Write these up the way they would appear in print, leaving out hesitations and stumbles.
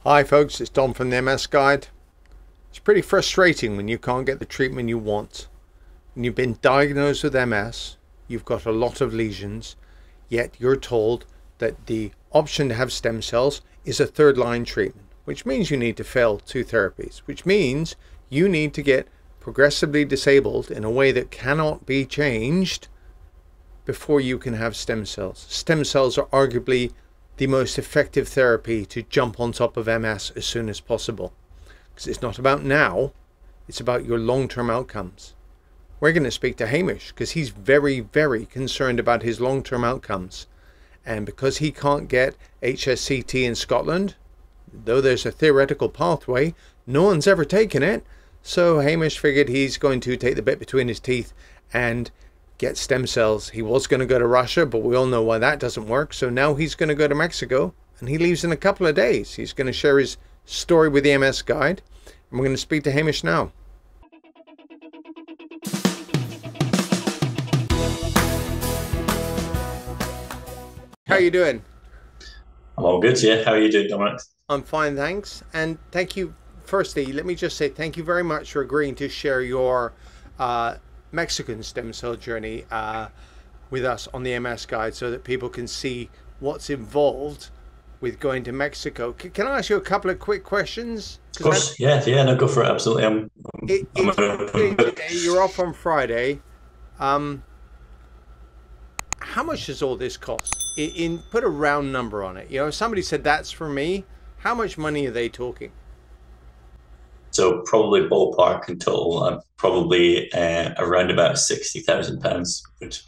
Hi folks, it's Dom from the MS Guide. It's pretty frustrating when you can't get the treatment you want. When you've been diagnosed with MS, you've got a lot of lesions, yet you're told that the option to have stem cells is a third line treatment, which means you need to fail 2 therapies, which means you need to get progressively disabled in a way that cannot be changed before you can have stem cells. Stem cells are arguably the most effective therapy to jump on top of MS as soon as possible. Because it's not about now, it's about your long-term outcomes. We're going to speak to Hamish because he's very, very concerned about his long-term outcomes. And because he can't get HSCT in Scotland, though there's a theoretical pathway, no one's ever taken it. So Hamish figured he's going to take the bit between his teeth and get stem cells. He was going to go to Russia, but we all know why that doesn't work. So now he's going to go to Mexico, and he leaves in a couple of days. He's going to share his story with the MS Guide, and we're going to speak to Hamish now. How are you doing? I'm all good, yeah. How are you doing, Dominic? I'm fine, thanks. And thank you. Firstly, let me just say thank you very much for agreeing to share your Mexican stem cell journey with us on the MS Guide so that people can see what's involved with going to Mexico. Can I ask you a couple of quick questions? Of course, yeah, no, go for it, absolutely. You're off on Friday. How much does all this cost? Put a round number on it. You know, if somebody said that's for me, how much money are they talking? So probably ballpark in total, probably around about £60,000, which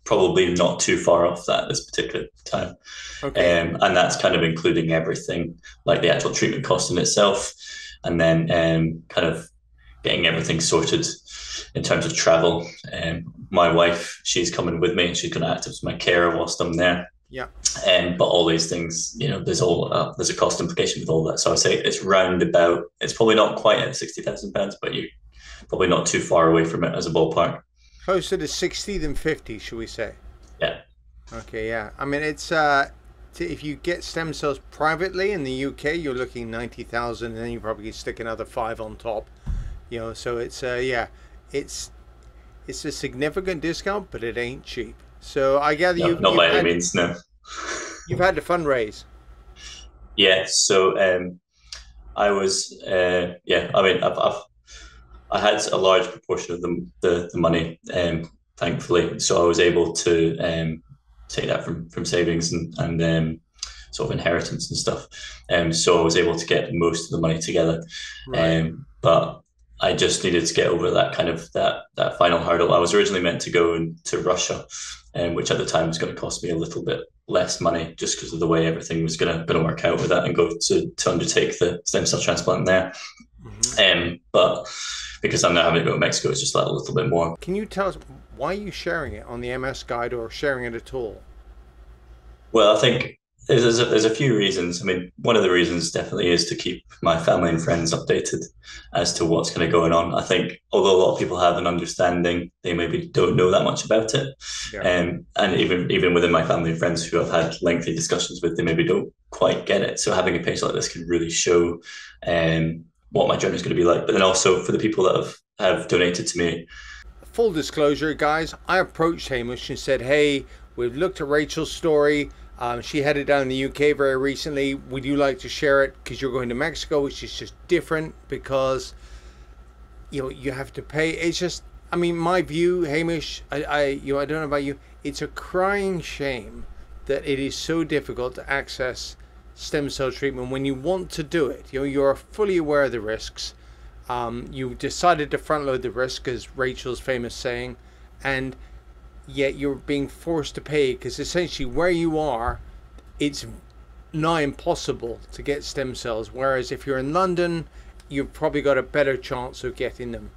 probably not too far off that this particular time. Okay. And that's kind of including everything, like the actual treatment cost in itself, and then kind of getting everything sorted in terms of travel. My wife, she's coming with me, and she's going to act as my carer whilst I'm there. Yeah. But all these things, you know, there's a cost implication with all that. So I say it's round about. It's probably not quite at £60,000, but you probably not too far away from it as a ballpark. Closer to 60 than 50, should we say? Yeah. Okay, yeah. I mean, it's if you get stem cells privately in the UK, you're looking 90,000, and then you probably stick another 5 on top. You know, so it's yeah, it's a significant discount, but it ain't cheap. So I gather No, not by any means, no. You've had to fundraise. Yeah. So I was yeah. I mean, I had a large proportion of the money, thankfully, so I was able to take that from savings and sort of inheritance and stuff. So I was able to get most of the money together. Right. But I just needed to get over that kind of that final hurdle. I was originally meant to go to Russia, which at the time was going to cost me a little bit less money just because of the way everything was going to work out with that and go to undertake the stem cell transplant there. But because I'm now having to go to Mexico, it's just like a little bit more. Can you tell us why are you sharing it on the MS Guide or sharing it at all? Well, I think there's a few reasons. I mean, one of the reasons definitely is to keep my family and friends updated as to what's kind of going on. I think although a lot of people have an understanding, they maybe don't know that much about it. Yeah. And even within my family and friends who I've had lengthy discussions with, they maybe don't quite get it. So having a page like this can really show what my journey is going to be like. But then also for the people that have donated to me. Full disclosure, guys, I approached Hamish and said, hey, we've looked at Rachel's story. She headed down in the UK very recently. Would you like to share it? Because you're going to Mexico, which is just different because, you know, you have to pay. It's just, I mean, my view, Hamish, I don't know about you. It's a crying shame that it is so difficult to access stem cell treatment when you want to do it. You know, you're fully aware of the risks. You decided to front load the risk, as Rachel's famous saying, and yet you're being forced to pay because essentially where you are, it's nigh impossible to get stem cells. Whereas if you're in London, you've probably got a better chance of getting them.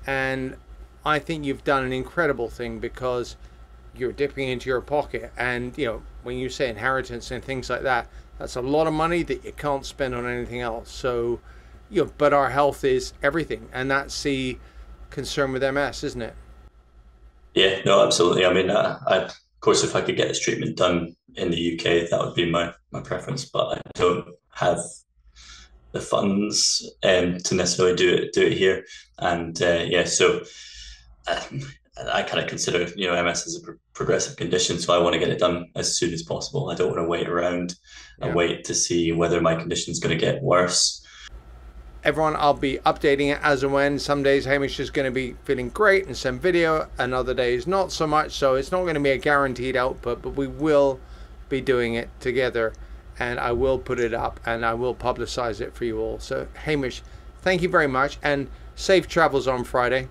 And I think you've done an incredible thing because you're dipping into your pocket. And, you know, when you say inheritance and things like that, that's a lot of money that you can't spend on anything else. So, you know, but our health is everything. And that's the concern with MS, isn't it? Yeah, no, absolutely. I mean, of course, if I could get this treatment done in the UK, that would be my preference. But I don't have the funds to necessarily do it here. And so I kind of consider, MS as a progressive condition, so I want to get it done as soon as possible. I don't want to wait around and wait to see whether my condition is going to get worse. Everyone, I'll be updating it as and when. Some days Hamish is going to be feeling great and send video, and other days not so much, so it's not going to be a guaranteed output, but we will be doing it together, and I will put it up and I will publicize it for you all. So Hamish, thank you very much, and safe travels on Friday.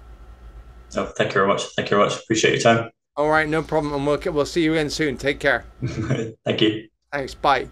Oh, thank you very much. Thank you very much. Appreciate your time. All right, no problem, and we'll see you again soon. Take care. Thank you. Thanks. Bye.